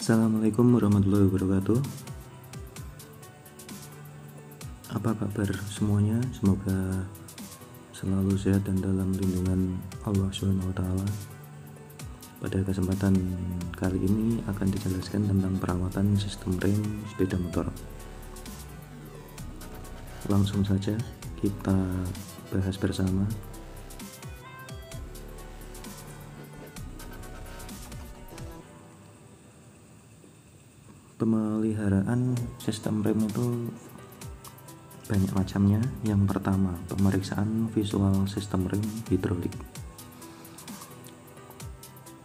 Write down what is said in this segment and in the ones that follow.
Assalamualaikum warahmatullahi wabarakatuh. Apa kabar semuanya? Semoga selalu sehat dan dalam lindungan Allah SWT. Pada kesempatan kali ini akan dijelaskan tentang perawatan sistem rem sepeda motor. Langsung saja kita bahas bersama. Pemeliharaan sistem rem itu banyak macamnya. Yang pertama, pemeriksaan visual sistem rem hidrolik,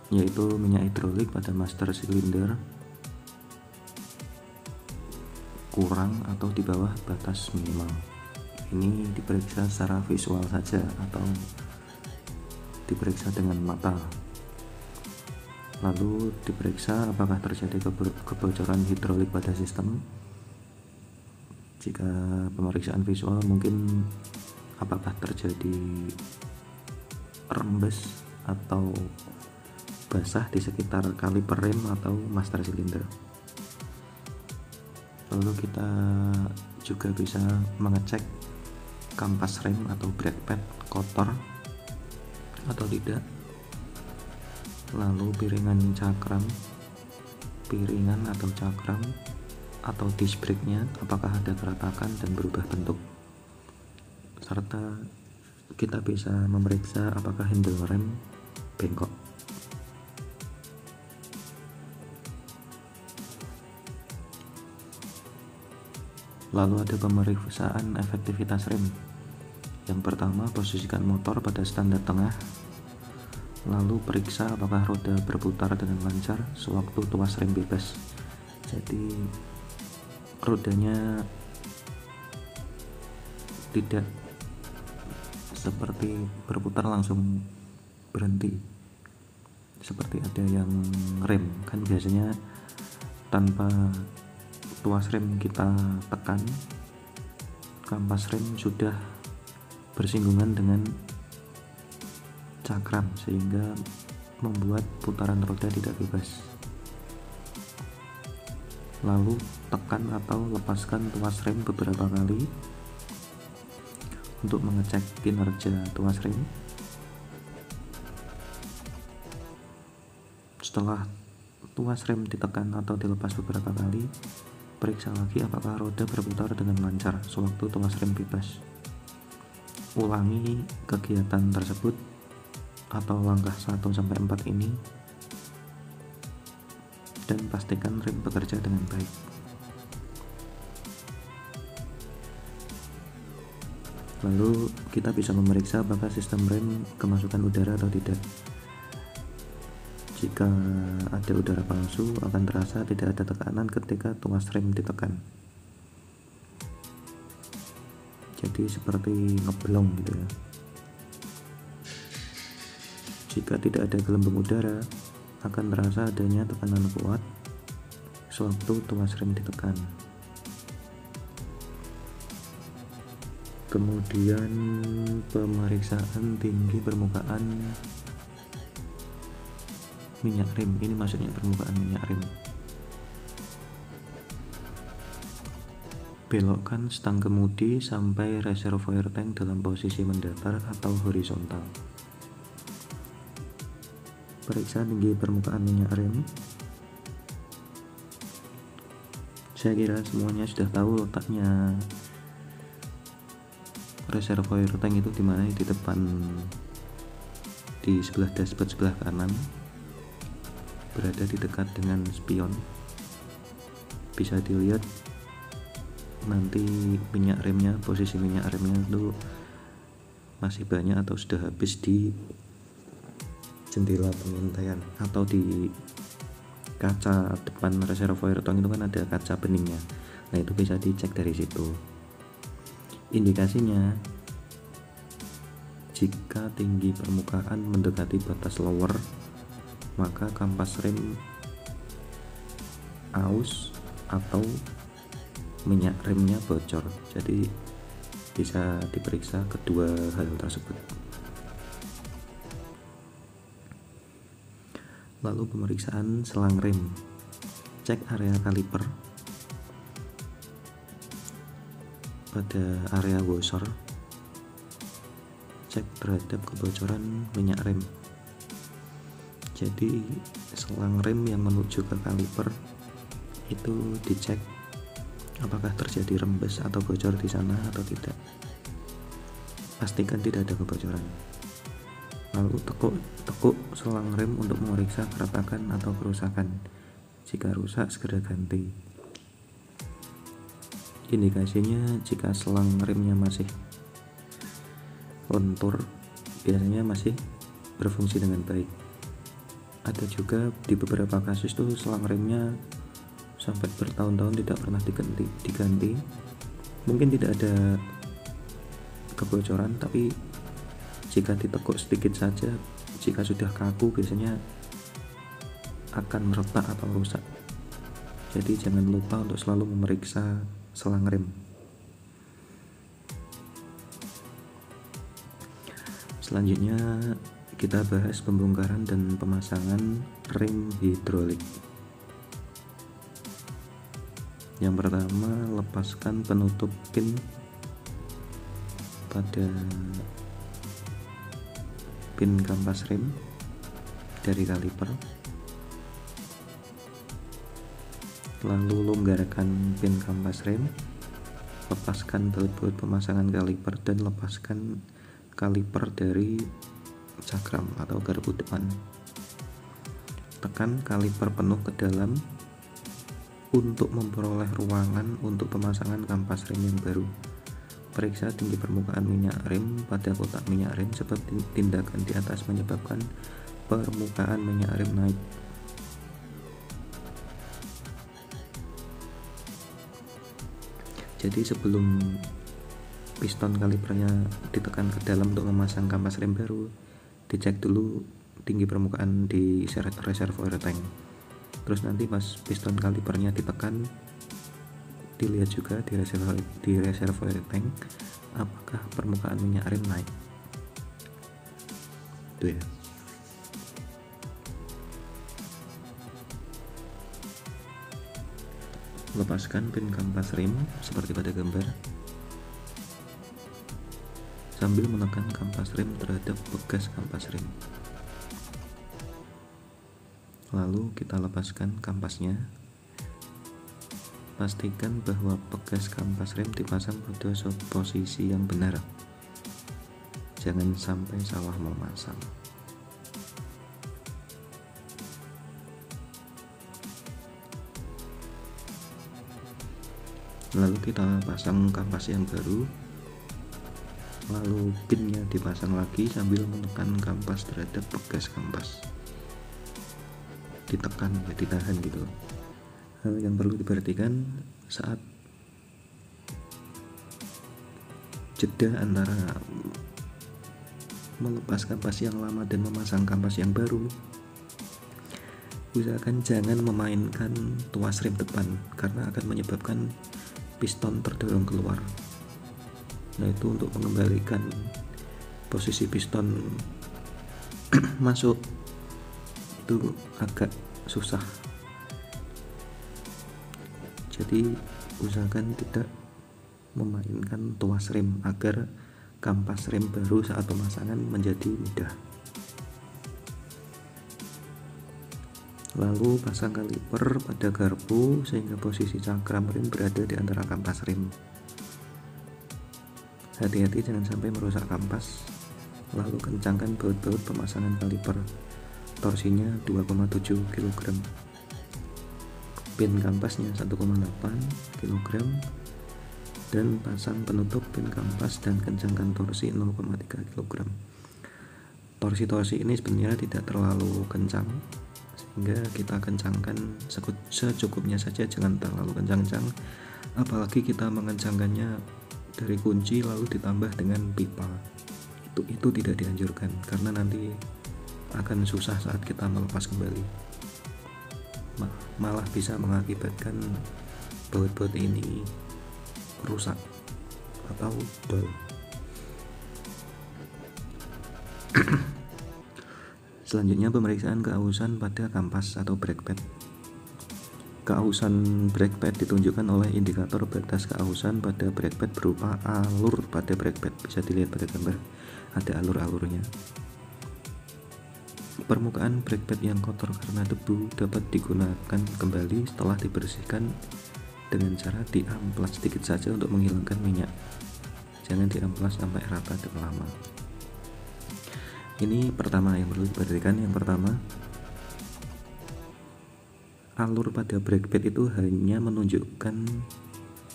yaitu minyak hidrolik pada master silinder kurang atau di bawah batas minimal. Ini diperiksa secara visual saja atau diperiksa dengan mata. Lalu diperiksa apakah terjadi kebocoran hidrolik pada sistem. Jika pemeriksaan visual, mungkin apakah terjadi rembes atau basah di sekitar kaliper rem atau master silinder. Lalu kita juga bisa mengecek kampas rem atau brake pad kotor atau tidak. Lalu piringan atau cakram atau disc brake-nya apakah ada keretakan dan berubah bentuk. Serta kita bisa memeriksa apakah handle rem bengkok. Lalu ada pemeriksaan efektivitas rem. Yang pertama, posisikan motor pada standar tengah. Lalu periksa apakah roda berputar dengan lancar sewaktu tuas rem bebas. Jadi rodanya tidak seperti berputar langsung berhenti seperti ada yang rem. Kan biasanya tanpa tuas rem kita tekan, kampas rem sudah bersinggungan dengan cakram sehingga membuat putaran roda tidak bebas. Lalu tekan atau lepaskan tuas rem beberapa kali untuk mengecek kinerja tuas rem. Setelah tuas rem ditekan atau dilepas beberapa kali, periksa lagi apakah roda berputar dengan lancar sewaktu tuas rem bebas. Ulangi kegiatan tersebut atau langkah 1-4 ini dan pastikan rem bekerja dengan baik. Lalu kita bisa memeriksa apakah sistem rem kemasukan udara atau tidak. Jika ada udara palsu, akan terasa tidak ada tekanan ketika tuas rem ditekan. Jadi seperti ngeblong gitu ya. Jika tidak ada gelembung udara, akan terasa adanya tekanan kuat sewaktu tuas rem ditekan. Kemudian pemeriksaan tinggi permukaan minyak rem. Ini maksudnya permukaan minyak rem. Belokkan stang kemudi sampai reservoir tank dalam posisi mendatar atau horizontal. Periksa tinggi permukaan minyak rem. Saya kira semuanya sudah tahu letaknya reservoir tank itu di mana, di depan, di sebelah dashboard sebelah kanan, berada di dekat dengan spion. Bisa dilihat nanti minyak remnya, posisi minyak remnya itu masih banyak atau sudah habis di jendela pengintaian atau di kaca depan reservoir tank itu kan ada kaca beningnya. Nah, itu bisa dicek dari situ. Indikasinya, jika tinggi permukaan mendekati batas lower, maka kampas rem aus atau minyak remnya bocor. Jadi bisa diperiksa kedua hal tersebut. Lalu pemeriksaan selang rem. cek area kaliper pada area washer, cek terhadap kebocoran minyak rem. Jadi selang rem yang menuju ke kaliper itu dicek apakah terjadi rembes atau bocor di sana atau tidak. Pastikan tidak ada kebocoran. Lalu tekuk selang rem untuk memeriksa keretakan atau kerusakan. Jika rusak, segera ganti. Indikasinya jika selang remnya masih lentur, biasanya masih berfungsi dengan baik. Ada juga di beberapa kasus tuh selang remnya sampai bertahun-tahun tidak pernah diganti. Mungkin tidak ada kebocoran, tapi jika ditekuk sedikit saja, jika sudah kaku biasanya akan retak atau rusak. Jadi jangan lupa untuk selalu memeriksa selang rem. Selanjutnya kita bahas pembongkaran dan pemasangan rem hidrolik. Yang pertama, lepaskan penutup pin pada pin kampas rem dari kaliper. Lalu longgarkan pin kampas rem, lepaskan baut-baut pemasangan kaliper dan lepaskan kaliper dari cakram atau garpu depan. Tekan kaliper penuh ke dalam untuk memperoleh ruangan untuk pemasangan kampas rem yang baru. Periksa tinggi permukaan minyak rem pada kotak minyak rem, sebab tindakan di atas menyebabkan permukaan minyak rem naik. Jadi sebelum piston kalipernya ditekan ke dalam untuk memasang kampas rem baru, dicek dulu tinggi permukaan di reservoir tank. Terus nanti pas piston kalipernya ditekan, dilihat juga di reservoir tank apakah permukaan minyak rem naik. Itu ya. Lepaskan pin kampas rem seperti pada gambar, sambil menekan kampas rem terhadap bekas kampas rem. Lalu kita lepaskan kampasnya. Pastikan bahwa bekas kampas rem dipasang pada posisi yang benar. Jangan sampai salah memasang. Lalu kita pasang kampas yang baru. Lalu pinnya dipasang lagi sambil menekan kampas terhadap bekas kampas. Ditekan, ya ditahan gitu. Hal yang perlu diperhatikan saat jeda antara melepas kampas yang lama dan memasang kampas yang baru, usahakan jangan memainkan tuas rem depan karena akan menyebabkan piston terdorong keluar. Nah, itu untuk mengembalikan posisi piston masuk itu agak susah. Jadi usahakan tidak memainkan tuas rem agar kampas rem baru saat pemasangan menjadi mudah. Lalu pasang kaliper pada garpu sehingga posisi cakram rem berada di antara kampas rem. Hati-hati jangan sampai merusak kampas. Lalu kencangkan baut-baut pemasangan kaliper. Torsinya 2,7 kg. Pin kampasnya 1,8 kg. Dan pasang penutup pin kampas dan kencangkan torsi 0,3 kg. Torsi-torsi ini sebenarnya tidak terlalu kencang, sehingga kita kencangkan secukupnya saja, jangan terlalu kencang-kencang. Apalagi kita mengencangkannya dari kunci lalu ditambah dengan pipa. Itu tidak dianjurkan karena nanti akan susah saat kita melepas kembali. Malah bisa mengakibatkan baut-baut ini rusak atau dol. Selanjutnya pemeriksaan keausan pada kampas atau brake pad. Keausan brake pad ditunjukkan oleh indikator batas keausan pada brake pad berupa alur pada brake pad. Bisa dilihat pada gambar, ada alur-alurnya. Permukaan brake pad yang kotor karena debu dapat digunakan kembali setelah dibersihkan dengan cara diamplas sedikit saja untuk menghilangkan minyak. Jangan diamplas sampai rata dan lama. Ini pertama yang perlu diperhatikan. Yang pertama, alur pada brake pad itu hanya menunjukkan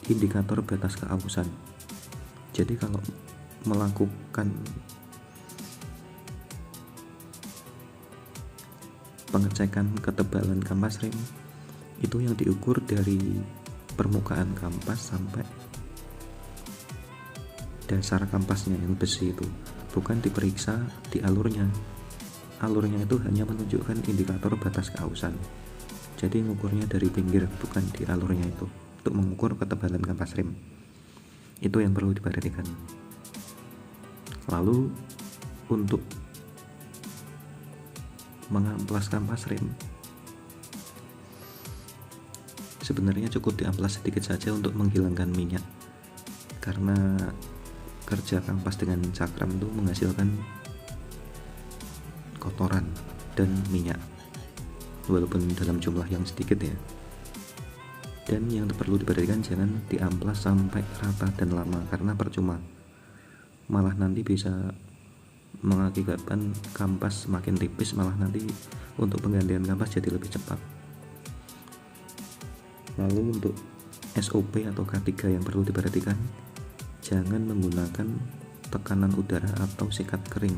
indikator batas keausan. Jadi kalau melakukan pengecekan ketebalan kampas rem, itu yang diukur dari permukaan kampas sampai dasar kampasnya yang besi itu, bukan diperiksa di alurnya. Alurnya itu hanya menunjukkan indikator batas keausan. Jadi mengukurnya dari pinggir, bukan di alurnya itu, untuk mengukur ketebalan kampas rem. Itu yang perlu diperhatikan. Lalu untuk mengamplas kampas rem, sebenarnya cukup diamplas sedikit saja untuk menghilangkan minyak, karena kerja kampas dengan cakram itu menghasilkan kotoran dan minyak, walaupun dalam jumlah yang sedikit ya. Dan yang perlu diperhatikan, jangan diamplas sampai rata dan lama, karena percuma, malah nanti bisa mengakibatkan kampas semakin tipis, malah nanti untuk penggantian kampas jadi lebih cepat. Lalu untuk SOP atau K3 yang perlu diperhatikan, jangan menggunakan tekanan udara atau sikat kering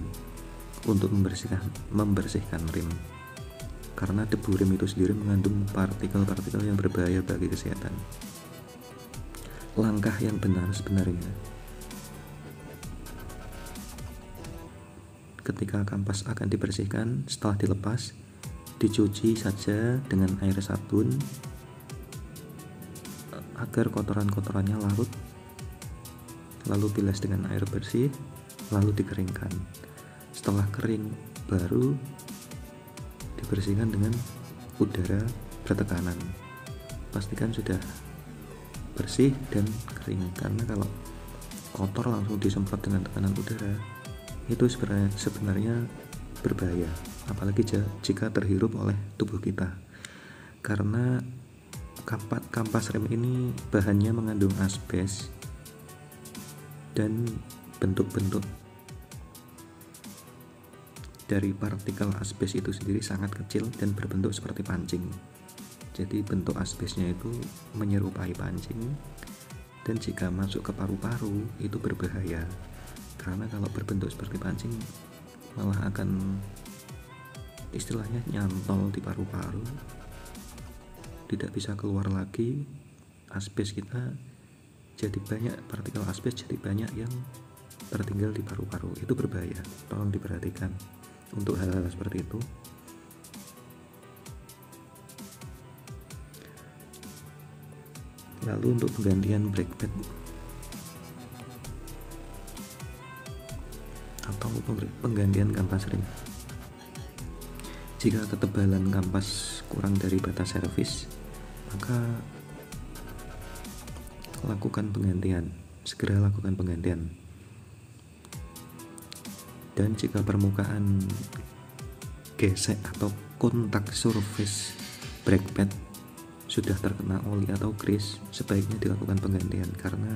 untuk membersihkan rem, karena debu rem itu sendiri mengandung partikel-partikel yang berbahaya bagi kesehatan. Langkah yang benar sebenarnya, ketika kampas akan dibersihkan, setelah dilepas, dicuci saja dengan air sabun agar kotoran-kotorannya larut, lalu bilas dengan air bersih, lalu dikeringkan. Setelah kering, baru dibersihkan dengan udara bertekanan. Pastikan sudah bersih dan kering, karena kalau kotor langsung disemprot dengan tekanan udara, itu sebenarnya berbahaya, apalagi jika terhirup oleh tubuh kita, karena kampas rem ini bahannya mengandung asbes dan bentuk-bentuk dari partikel asbes itu sendiri sangat kecil dan berbentuk seperti pancing. Jadi bentuk asbesnya itu menyerupai pancing, dan jika masuk ke paru-paru itu berbahaya, karena kalau berbentuk seperti pancing malah akan istilahnya nyantol di paru-paru, tidak bisa keluar lagi. Asbes kita jadi banyak, partikel asbes jadi banyak yang tertinggal di paru-paru, itu berbahaya. Tolong diperhatikan untuk hal-hal seperti itu. Lalu untuk penggantian brake pad atau penggantian kampas rem, jika ketebalan kampas kurang dari batas servis, maka segera lakukan penggantian. Dan jika permukaan gesek atau kontak surface brake pad sudah terkena oli atau grease, sebaiknya dilakukan penggantian, karena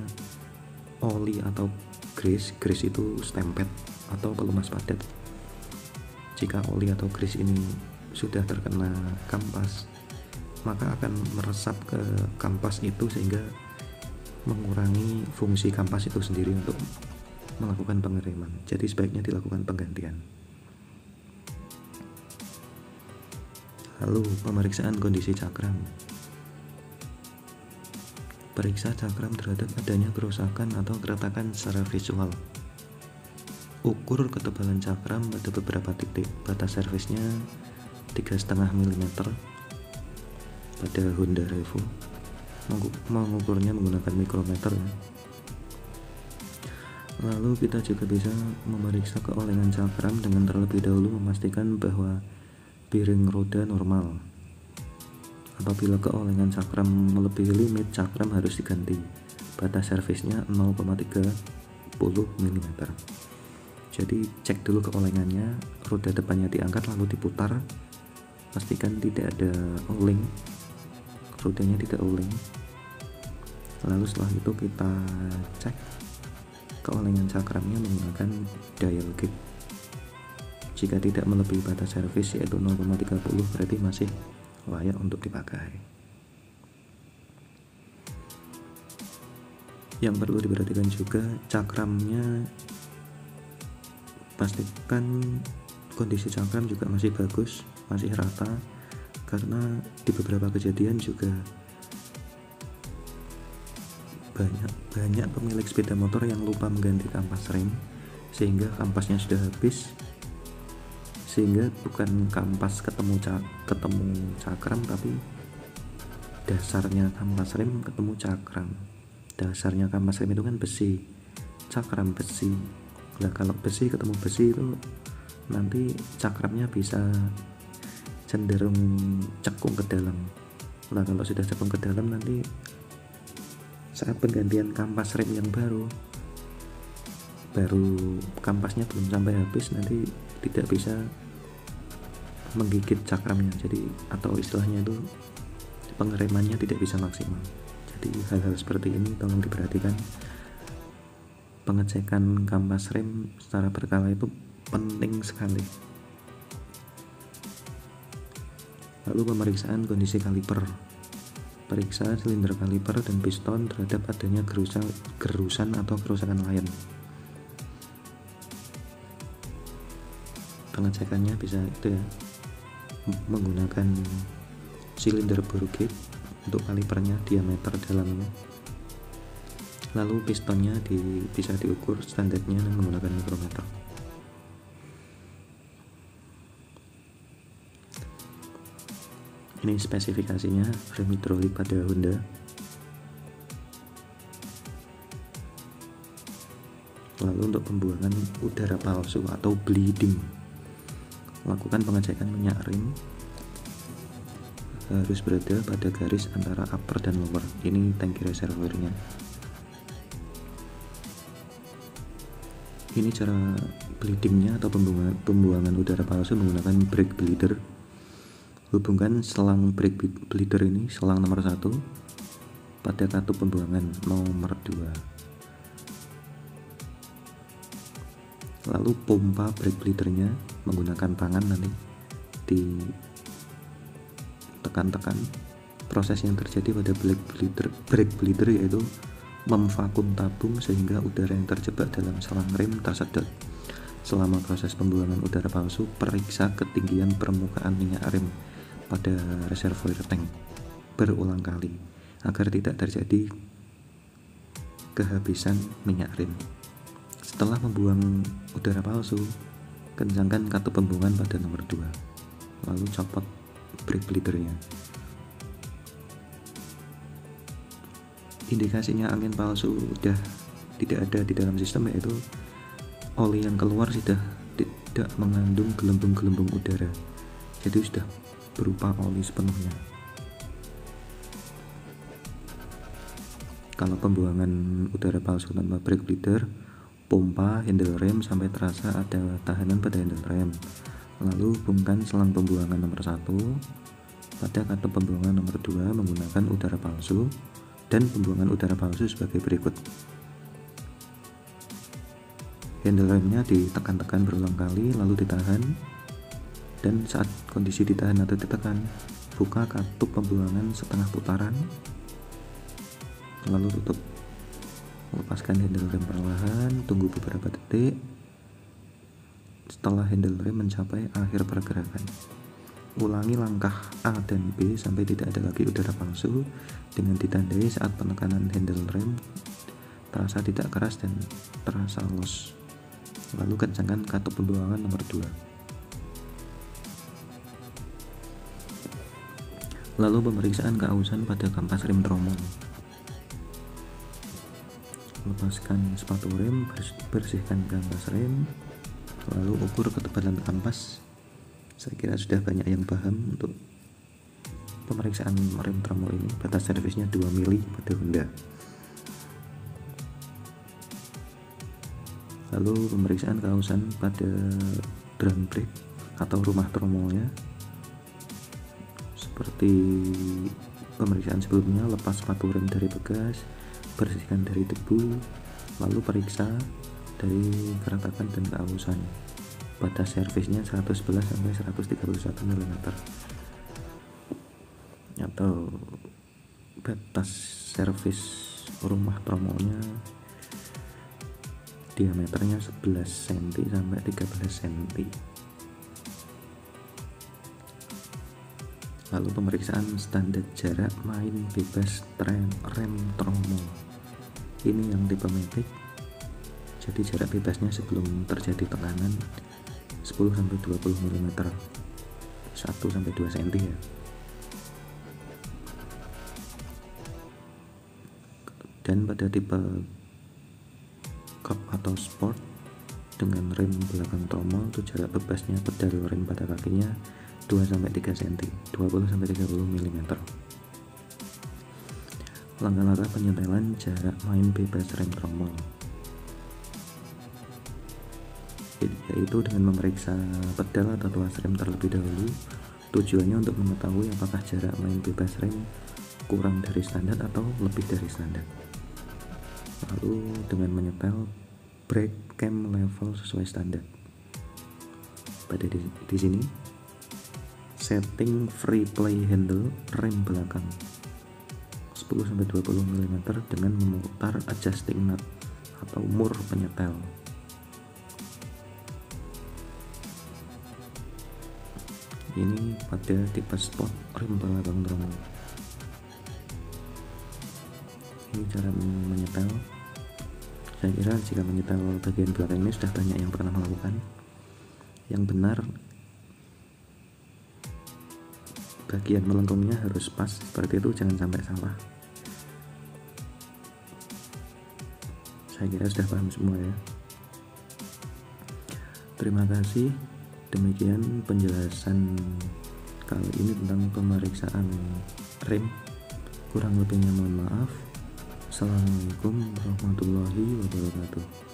oli atau grease itu stempel atau pelumas padat. Jika oli atau grease ini sudah terkena kampas, maka akan meresap ke kampas itu sehingga mengurangi fungsi kampas itu sendiri untuk melakukan pengereman. Jadi sebaiknya dilakukan penggantian. Lalu pemeriksaan kondisi cakram. Periksa cakram terhadap adanya kerusakan atau keretakan secara visual. Ukur ketebalan cakram pada beberapa titik. Batas servisnya 3,5 mm pada Honda Revo. Mengukurnya menggunakan mikrometer ya. Lalu kita juga bisa memeriksa keolengan cakram dengan terlebih dahulu memastikan bahwa piring roda normal Apabila keolengan cakram melebihi limit, cakram harus diganti. Batas servisnya 0,30 mm. Jadi cek dulu keolengannya, roda depannya diangkat lalu diputar, pastikan tidak ada oleng, rodanya tidak oleng. Lalu setelah itu kita cek keolengan cakramnya menggunakan dial gauge. Jika tidak melebihi batas servis yaitu 0,30, berarti masih layak untuk dipakai. Yang perlu diperhatikan juga, cakramnya pastikan kondisi cakram juga masih bagus, masih rata, karena di beberapa kejadian juga banyak pemilik sepeda motor yang lupa mengganti kampas rem sehingga kampasnya sudah habis, sehingga bukan kampas ketemu cakram, tapi dasarnya kampas rem ketemu cakram. Dasarnya kampas rem itu kan besi, cakram besi. Nah kalau besi ketemu besi itu nanti cakramnya bisa cenderung cekung ke dalam. Nah kalau sudah cekung ke dalam, nanti saat penggantian kampas rem yang baru kampasnya belum sampai habis, nanti tidak bisa menggigit cakramnya, jadi atau istilahnya itu pengeremannya tidak bisa maksimal. Jadi hal-hal seperti ini tolong diperhatikan. Pengecekan kampas rem secara berkala itu penting sekali. Lalu pemeriksaan kondisi kaliper, periksa silinder kaliper dan piston terhadap adanya gerusan atau kerusakan lain. Pengecekannya bisa itu ya, menggunakan silinder bore gauge untuk kalipernya, diameter dalamnya. Lalu pistonnya bisa diukur standarnya menggunakan mikrometer. Ini spesifikasinya rem hidrolik pada Honda. Lalu untuk pembuangan udara palsu atau bleeding, lakukan pengecekan minyak rem, harus berada pada garis antara upper dan lower. Ini tangki reservoirnya. Ini cara bleedingnya atau pembuangan udara palsu menggunakan brake bleeder. Hubungkan selang brake bleeder ini, selang nomor 1, pada katup pembuangan nomor 2. Lalu pompa brake bleedernya menggunakan tangan, nanti ditekan-tekan. Proses yang terjadi pada brake bleeder yaitu memvakum tabung sehingga udara yang terjebak dalam selang rem tersedot. Selama proses pembuangan udara palsu, periksa ketinggian permukaan minyak rem pada reservoir tank berulang kali agar tidak terjadi kehabisan minyak rem. Setelah membuang udara palsu, kencangkan katup pembuangan pada nomor 2, lalu copot brake bleedernya. Indikasinya angin palsu sudah tidak ada di dalam sistem, yaitu oli yang keluar sudah tidak mengandung gelembung-gelembung udara, jadi sudah berupa oli sepenuhnya. Kalau pembuangan udara palsu tanpa brake bleeder, pompa handle rem sampai terasa ada tahanan pada handle rem, lalu hubungkan selang pembuangan nomor 1 pada katup pembuangan nomor 2 menggunakan udara palsu, dan pembuangan udara palsu sebagai berikut. Handle remnya ditekan-tekan berulang kali lalu ditahan, dan saat kondisi ditahan atau ditekan, buka katup pembuangan setengah putaran lalu tutup. Lepaskan handle rem perlahan, tunggu beberapa detik. Setelah handle rem mencapai akhir pergerakan, ulangi langkah A dan B sampai tidak ada lagi udara palsu dengan ditandai saat penekanan handle rem terasa tidak keras dan terasa los. Lalu kencangkan katup pembuangan nomor 2. Lalu pemeriksaan keausan pada kampas rem tromol. Lepaskan sepatu rem, bersihkan kampas rem, lalu ukur ketebalan kampas. Saya kira sudah banyak yang paham untuk pemeriksaan rem tromol ini batas servisnya 2 mili pada Honda. Lalu pemeriksaan kausan pada drum brake atau rumah tromolnya seperti pemeriksaan sebelumnya, lepas sepatu rem dari bekas, bersihkan dari debu, lalu periksa dari keretakan dan kausan. Batas servisnya 111 sampai 131 mm atau batas servis rumah tromolnya diameternya 11 cm sampai 13 cm. Lalu pemeriksaan standar jarak main bebas rem tromol. Ini yang tipe matic. Jadi jarak bebasnya sebelum terjadi tekanan 10 sampai 20 mm, 1 sampai 2 cm ya. Dan pada tipe cup atau sport dengan rem belakang tromol itu jarak bebasnya pedal rem pada kakinya 2 sampai 3 cm, 20 sampai 30 mm. Langkah-langkah penyetelan jarak main bebas rem tromol, yaitu dengan memeriksa pedal atau tuas rem terlebih dahulu. Tujuannya untuk mengetahui apakah jarak main bebas rem kurang dari standar atau lebih dari standar. Lalu dengan menyetel brake cam level sesuai standar. Pada di sini setting free play handle rem belakang 10 sampai 20 mm dengan memutar adjusting nut atau mur penyetel. Ini pada tipe sport rem belakang tromol. Ini cara menyetel. Saya kira jika menyetel bagian belakang ini sudah banyak yang pernah melakukan. Yang benar, bagian melengkungnya harus pas, seperti itu, jangan sampai salah. Saya kira sudah paham semua ya. Terima kasih. Demikian penjelasan kali ini tentang pemeriksaan rem. Kurang lebihnya mohon maaf. Assalamualaikum warahmatullahi wabarakatuh.